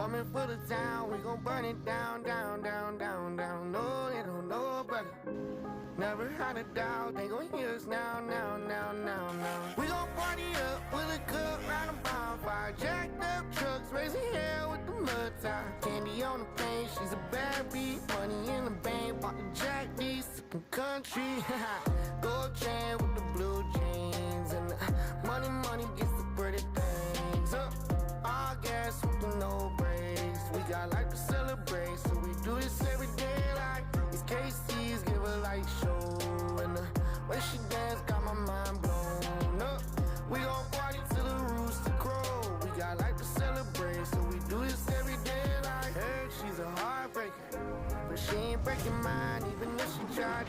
Coming for the town, we gon' burn it down, down, down, down, down. No, they don't know about it. Never had a doubt, they gon' hear us now, now, now, now, now. We gon' party up with a cup round a bonfire. Jacked up trucks, raising hell with the mud tie. Candy on the paint, she's a bad beat. Money in the bank, bought the Jack D, sippin' country. Gold chain with the blue jeans, and the money, money gets the pretty things. All gas with the no brakes. We got life to celebrate, so we do this every day like these KC's give a light show. And the way she dance got my mind blown up. We gon' party till the rooster crow. We got life to celebrate, so we do this every day like. Heard she's a heartbreaker, but she ain't breaking mine, even if she try.